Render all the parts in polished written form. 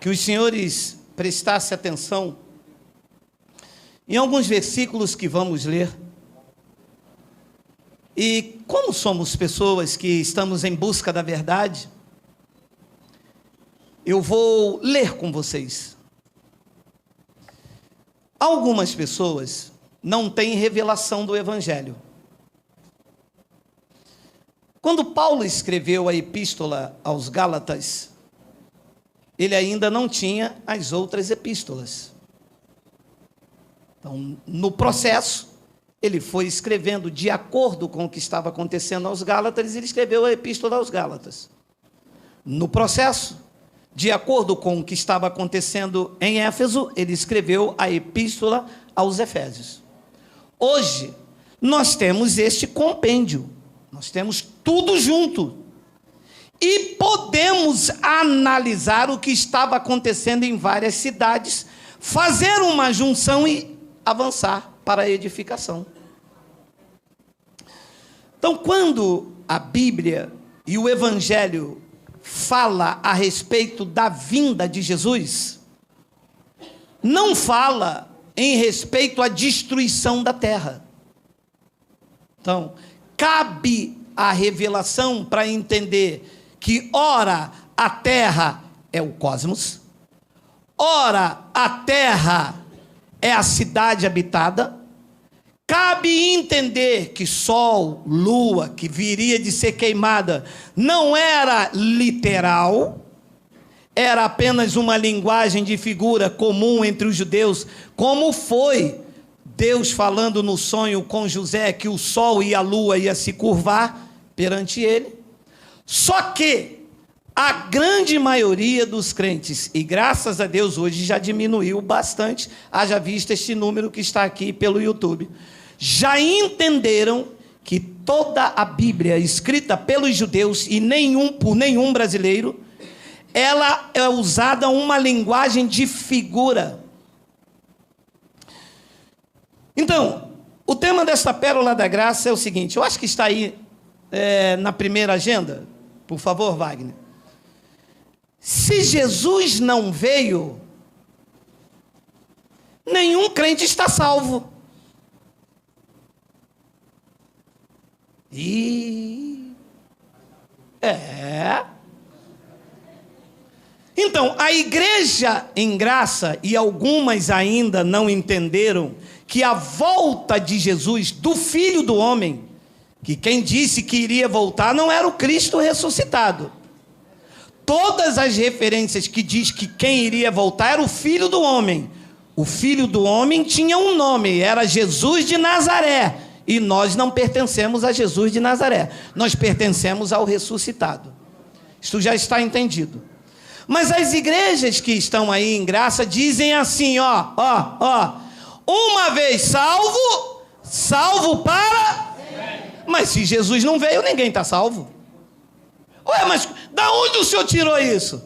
que os senhores prestassem atenção em alguns versículos que vamos ler. E como somos pessoas que estamos em busca da verdade, eu vou ler com vocês. Algumas pessoas não têm revelação do Evangelho. Quando Paulo escreveu a epístola aos Gálatas, ele ainda não tinha as outras epístolas. Então, no processo, ele foi escrevendo de acordo com o que estava acontecendo aos Gálatas, ele escreveu a epístola aos Gálatas. No processo, de acordo com o que estava acontecendo em Éfeso, ele escreveu a epístola aos Efésios. Hoje, nós temos este compêndio, nós temos tudo junto. E podemos analisar o que estava acontecendo em várias cidades, fazer uma junção e avançar para a edificação. Então, quando a Bíblia e o Evangelho fala a respeito da vinda de Jesus, não fala em respeito à destruição da terra. Então, cabe a revelação para entender que ora a terra é o cosmos, ora a terra é a cidade habitada. Cabe entender que sol, lua, que viria de ser queimada, não era literal, era apenas uma linguagem de figura comum entre os judeus, como foi Deus falando no sonho com José que o sol e a lua ia se curvar perante ele. Só que a grande maioria dos crentes, e graças a Deus hoje já diminuiu bastante, haja visto este número que está aqui pelo YouTube, já entenderam que toda a Bíblia escrita pelos judeus e por nenhum brasileiro, ela é usada uma linguagem de figura. Então, o tema desta pérola da graça é o seguinte, eu acho que está aí na primeira agenda, por favor, Wagner. Se Jesus não veio, nenhum crente está salvo. Então, a igreja em graça, e algumas ainda não entenderam, que a volta de Jesus, do Filho do Homem, que quem disse que iria voltar não era o Cristo ressuscitado. Todas as referências que diz que quem iria voltar era o Filho do Homem. O Filho do Homem tinha um nome, era Jesus de Nazaré. E nós não pertencemos a Jesus de Nazaré. Nós pertencemos ao ressuscitado. Isto já está entendido. Mas as igrejas que estão aí em graça dizem assim, uma vez salvo, salvo para... Mas se Jesus não veio, ninguém está salvo. Ué, mas da onde o senhor tirou isso?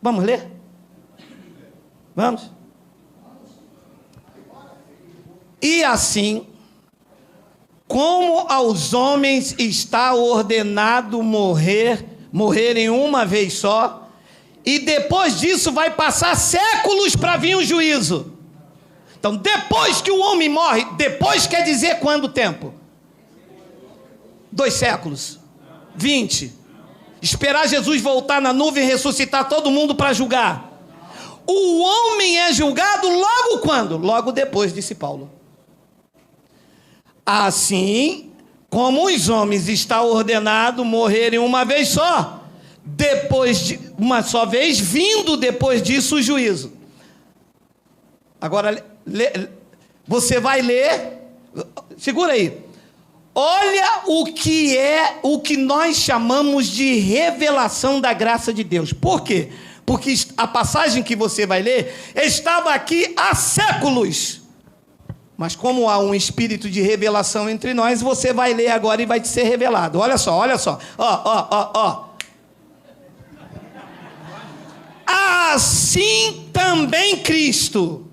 Vamos ler? Vamos? E assim, como aos homens está ordenado morrerem uma vez só, e depois disso vai passar séculos para vir o juízo. Então, depois que o homem morre, depois quer dizer quanto tempo? 2 séculos, 20. Esperar Jesus voltar na nuvem e ressuscitar todo mundo para julgar. O homem é julgado logo quando? Logo depois, disse Paulo. Assim, como os homens está ordenado morrerem uma vez só, depois de uma só vez, vindo depois disso o juízo. Agora, você vai ler, segura aí. Olha o que nós chamamos de revelação da graça de Deus. Por quê? Porque a passagem que você vai ler estava aqui há séculos. Mas como há um espírito de revelação entre nós, você vai ler agora e vai te ser revelado. Olha só. Assim também Cristo,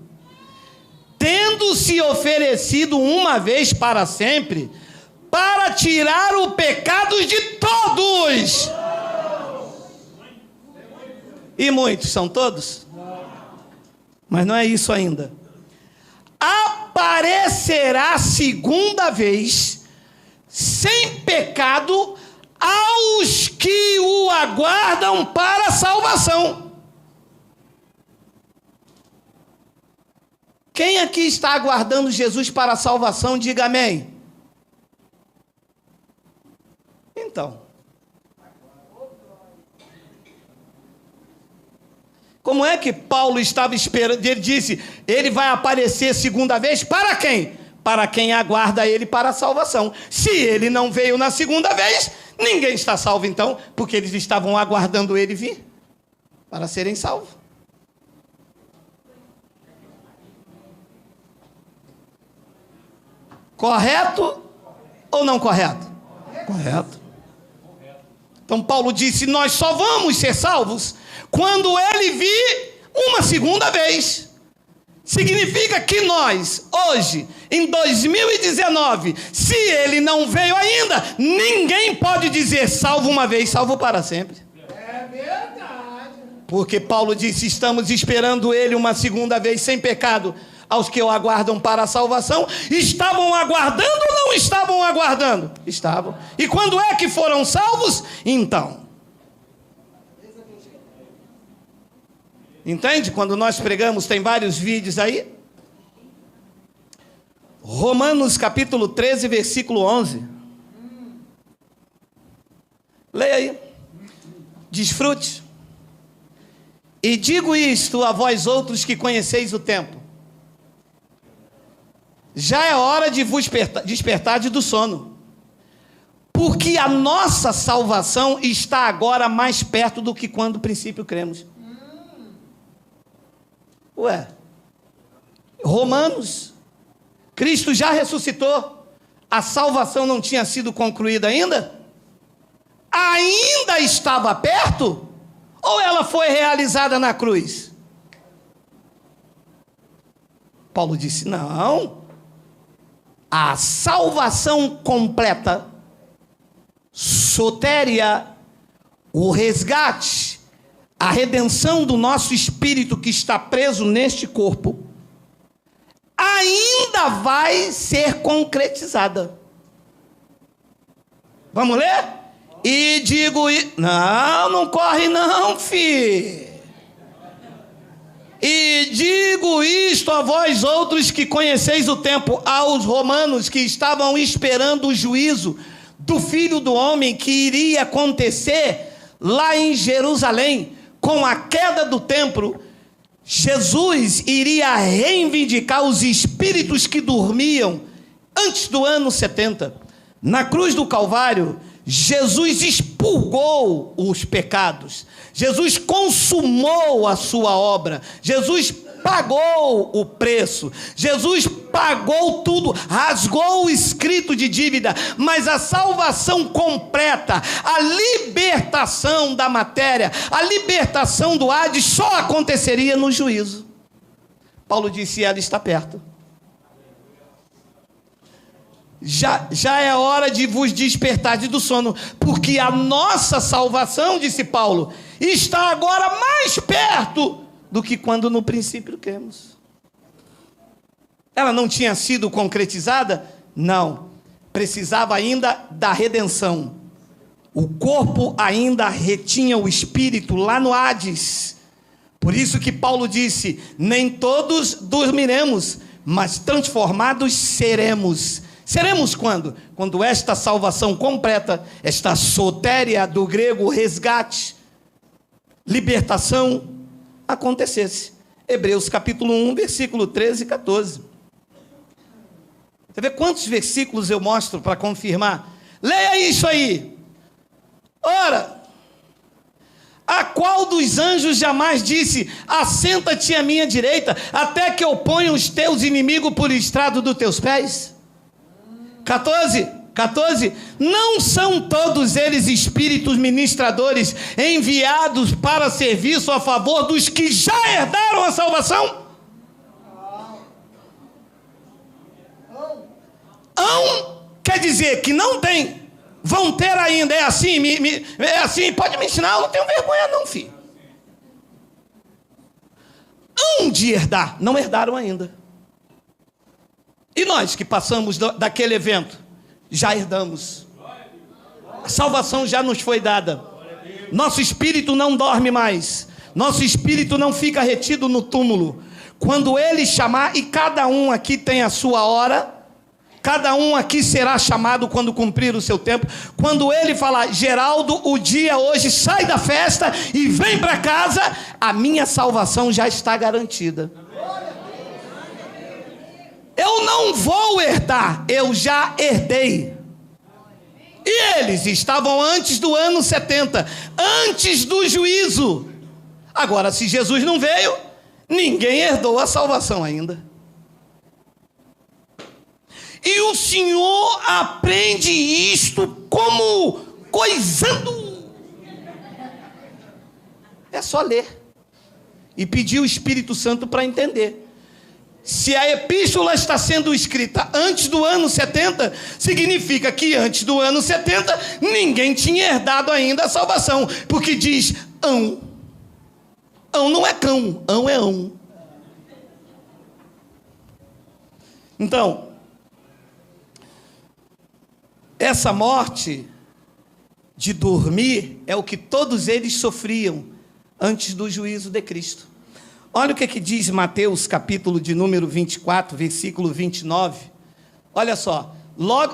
tendo se oferecido uma vez para sempre, para tirar o pecado de todos. E muitos são todos? Mas não é isso ainda. Aparecerá segunda vez, sem pecado, aos que o aguardam para a salvação. Quem aqui está aguardando Jesus para a salvação, diga amém. Então, como é que Paulo estava esperando? Ele disse, ele vai aparecer segunda vez para quem? Para quem aguarda ele para a salvação. Se ele não veio na segunda vez, ninguém está salvo então, porque eles estavam aguardando ele vir para serem salvos. Correto ou não correto? Correto. Então Paulo disse, nós só vamos ser salvos quando ele vir uma segunda vez. Significa que nós, hoje, em 2019, se ele não veio ainda, ninguém pode dizer salvo uma vez, salvo para sempre. É verdade. Porque Paulo disse, estamos esperando ele uma segunda vez sem pecado, aos que o aguardam para a salvação. Estavam aguardando ou não estavam aguardando? Estavam. E quando é que foram salvos? Então. Entende? Quando nós pregamos, tem vários vídeos aí. Romanos capítulo 13, versículo 11. Leia aí. Desfrute. E digo isto a vós outros que conheceis o tempo. Já é hora de vos despertar do sono. Porque a nossa salvação está agora mais perto do que quando no princípio cremos. Ué, Romanos, Cristo já ressuscitou, a salvação não tinha sido concluída ainda? Ainda estava perto? Ou ela foi realizada na cruz? Paulo disse, não, a salvação completa, sotéria, o resgate, a redenção do nosso espírito que está preso neste corpo, ainda vai ser concretizada. Vamos ler? E digo... Não corre não, filho. E digo isto a vós outros que conheceis o tempo, aos romanos que estavam esperando o juízo do Filho do Homem que iria acontecer lá em Jerusalém. Com a queda do templo, Jesus iria reivindicar os espíritos que dormiam antes do ano 70. Na cruz do Calvário, Jesus expurgou os pecados. Jesus consumou a sua obra. Jesus pagou o preço. Jesus pagou tudo, rasgou o escrito de dívida. Mas a salvação completa, a libertação da matéria, a libertação do Hades só aconteceria no juízo. Paulo disse, ela está perto. Já é hora de vos despertar do sono, porque a nossa salvação, disse Paulo, está agora mais perto do que quando no princípio cremos. Ela não tinha sido concretizada? Não. Precisava ainda da redenção. O corpo ainda retinha o espírito lá no Hades. Por isso que Paulo disse, nem todos dormiremos, mas transformados seremos. Seremos quando? Quando esta salvação completa, esta sotéria do grego resgate, libertação, acontecesse. Hebreus capítulo 1, versículo 13 e 14. Você vê quantos versículos eu mostro para confirmar? Leia isso aí. Ora, a qual dos anjos jamais disse, assenta-te à minha direita, até que eu ponha os teus inimigos por estrado dos teus pés? 14, não são todos eles espíritos ministradores enviados para serviço a favor dos que já herdaram a salvação? Quer dizer que não tem, vão ter ainda, é assim, pode me ensinar, eu não tenho vergonha não, filho. hão de herdar, não herdaram ainda. E nós que passamos daquele evento, já herdamos. A salvação já nos foi dada. Nosso espírito não dorme mais. Nosso espírito não fica retido no túmulo. Quando ele chamar, e cada um aqui tem a sua hora, cada um aqui será chamado quando cumprir o seu tempo. Quando ele falar, Geraldo, o dia hoje, sai da festa e vem para casa, a minha salvação já está garantida. Eu não vou herdar, eu já herdei. E eles estavam antes do ano 70, antes do juízo. Agora, se Jesus não veio, ninguém herdou a salvação ainda. E o Senhor aprende isto como coisando. É só ler e pedir o Espírito Santo para entender. Se a epístola está sendo escrita antes do ano 70, significa que antes do ano 70 ninguém tinha herdado ainda a salvação, porque diz ão. Ão não é cão, ão é ão. Então, essa morte de dormir é o que todos eles sofriam antes do juízo de Cristo. Olha o que diz Mateus, capítulo de número 24, versículo 29. Olha só. Logo,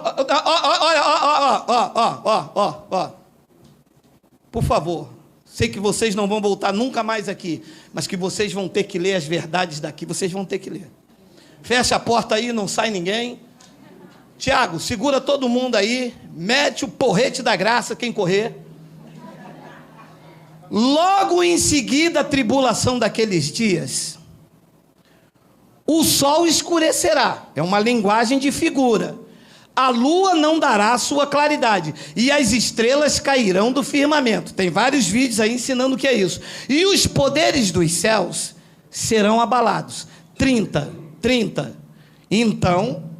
por favor, sei que vocês não vão voltar nunca mais aqui, mas que vocês vão ter que ler as verdades daqui, vocês vão ter que ler. Fecha a porta aí, não sai ninguém. Tiago, segura todo mundo aí, mete o porrete da graça, quem correr. Logo em seguida a tribulação daqueles dias, o sol escurecerá, é uma linguagem de figura, a lua não dará a sua claridade, e as estrelas cairão do firmamento. Tem vários vídeos aí ensinando o que é isso. E os poderes dos céus serão abalados. 30. Então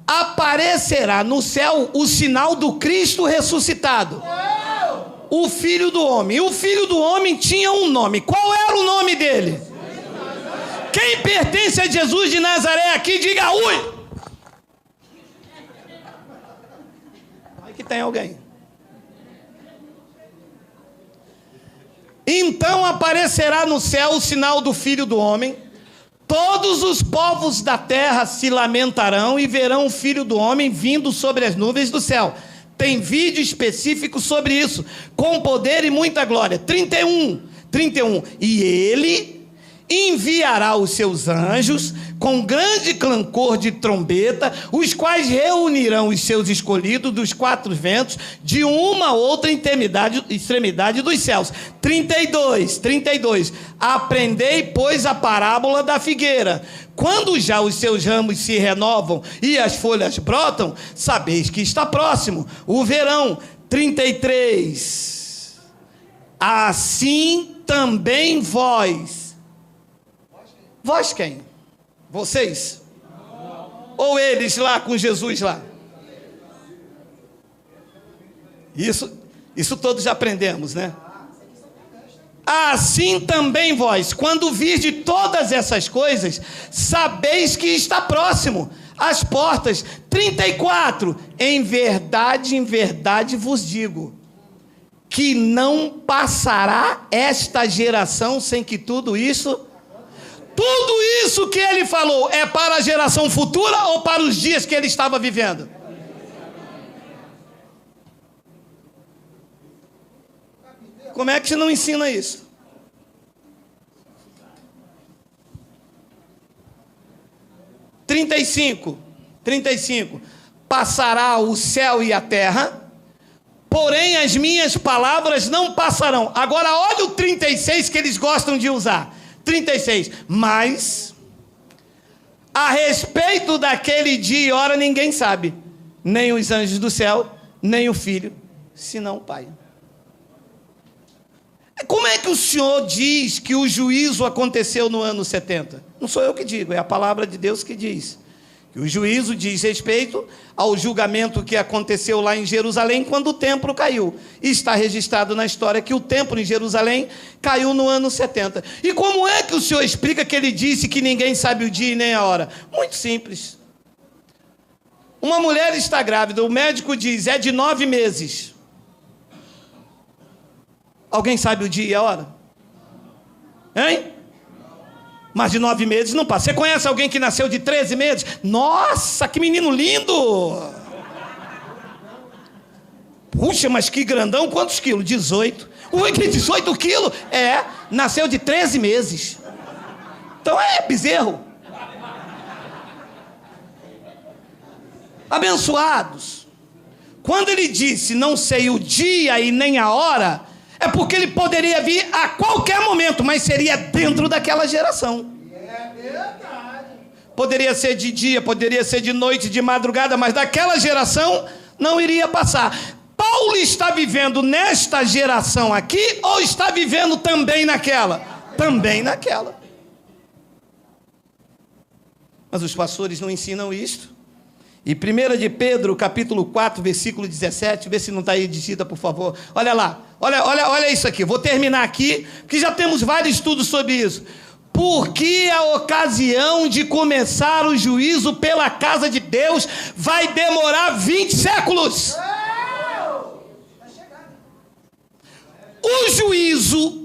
aparecerá no céu o sinal do Cristo ressuscitado, o Filho do Homem. O Filho do Homem tinha um nome. Qual era o nome dele? Quem pertence a Jesus de Nazaré aqui, diga ui. Aqui tem alguém. Então aparecerá no céu o sinal do Filho do Homem. Todos os povos da terra se lamentarão e verão o Filho do Homem vindo sobre as nuvens do céu. Tem vídeo específico sobre isso, com poder e muita glória. 31. E ele enviará os seus anjos com grande clangor de trombeta, os quais reunirão os seus escolhidos dos quatro ventos, de uma a outra extremidade dos céus. 32. Aprendei, pois, a parábola da figueira. Quando já os seus ramos se renovam e as folhas brotam, sabeis que está próximo o verão. 33. Assim também vós. Vós quem? Vocês? Ou eles lá com Jesus lá? Isso todos já aprendemos, né? Assim também vós, quando virdes todas essas coisas, sabeis que está próximo as portas. 34. Em verdade vos digo, que não passará esta geração sem que tudo isso que ele falou é para a geração futura ou para os dias que ele estava vivendo? Como é que você não ensina isso? 35. Passará o céu e a terra, porém as minhas palavras não passarão. Agora olha o 36 que eles gostam de usar. 36. Mas a respeito daquele dia e hora ninguém sabe, nem os anjos do céu, nem o Filho, senão o Pai. Como é que o Senhor diz que o juízo aconteceu no ano 70? Não sou eu que digo, é a palavra de Deus que diz O juízo diz respeito ao julgamento que aconteceu lá em Jerusalém quando o templo caiu. E está registrado na história que o templo em Jerusalém caiu no ano 70. E como é que o Senhor explica que ele disse que ninguém sabe o dia e nem a hora? Muito simples. Uma mulher está grávida, o médico diz, é de 9 meses. Alguém sabe o dia e a hora? Hein? Mas de 9 meses não passa. Você conhece alguém que nasceu de 13 meses? Nossa, que menino lindo! Puxa, mas que grandão, quantos quilos? 18. Ui, que 18 quilos? É, nasceu de 13 meses. Então é bezerro. Abençoados. Quando ele disse, não sei o dia e nem a hora, é porque ele poderia vir a qualquer momento, mas seria dentro daquela geração. É verdade. Poderia ser de dia, poderia ser de noite, de madrugada, mas daquela geração não iria passar. Paulo está vivendo nesta geração aqui ou está vivendo também naquela? Também naquela. Mas os pastores não ensinam isto. E 1 de Pedro, capítulo 4, versículo 17, vê se não está aí digita, por favor. Olha lá, olha isso aqui. Vou terminar aqui, porque já temos vários estudos sobre isso. Porque a ocasião de começar o juízo pela casa de Deus vai demorar 20 séculos. O juízo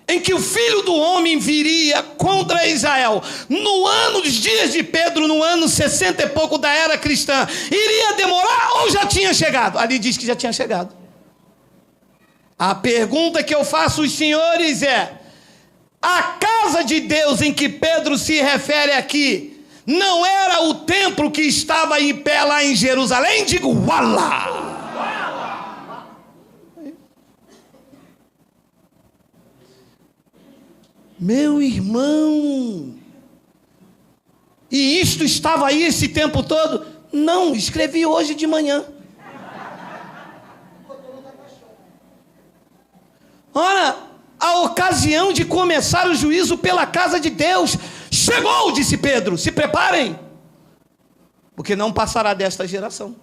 em que o Filho do Homem viria contra Israel, no ano dos dias de Pedro, no ano 60 e pouco da era cristã, iria demorar ou já tinha chegado? Ali diz que já tinha chegado. A pergunta que eu faço aos senhores é, a casa de Deus em que Pedro se refere aqui, não era o templo que estava em pé lá em Jerusalém? Digo, uala! Meu irmão, e isto estava aí esse tempo todo? Não, escrevi hoje de manhã. Ora, a ocasião de começar o juízo pela casa de Deus chegou, disse Pedro, se preparem, porque não passará desta geração.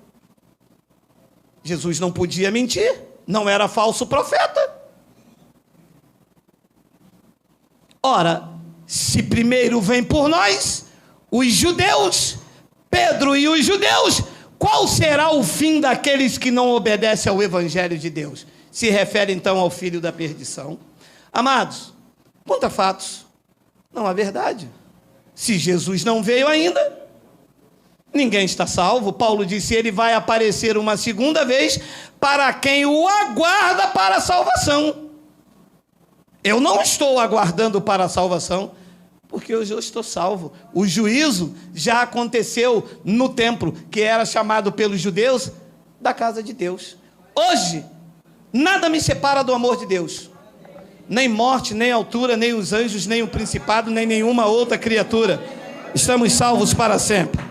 Jesus não podia mentir, não era falso profeta. Ora, se primeiro vem por nós, os judeus, Pedro e os judeus, qual será o fim daqueles que não obedecem ao Evangelho de Deus? Se refere então ao filho da perdição. Amados, conta fatos, não há verdade. Se Jesus não veio ainda, ninguém está salvo. Paulo disse, ele vai aparecer uma segunda vez para quem o aguarda para a salvação. Eu não estou aguardando para a salvação, porque eu já estou salvo. O juízo já aconteceu no templo, que era chamado pelos judeus da casa de Deus. Hoje, nada me separa do amor de Deus. Nem morte, nem altura, nem os anjos, nem o principado, nem nenhuma outra criatura. Estamos salvos para sempre.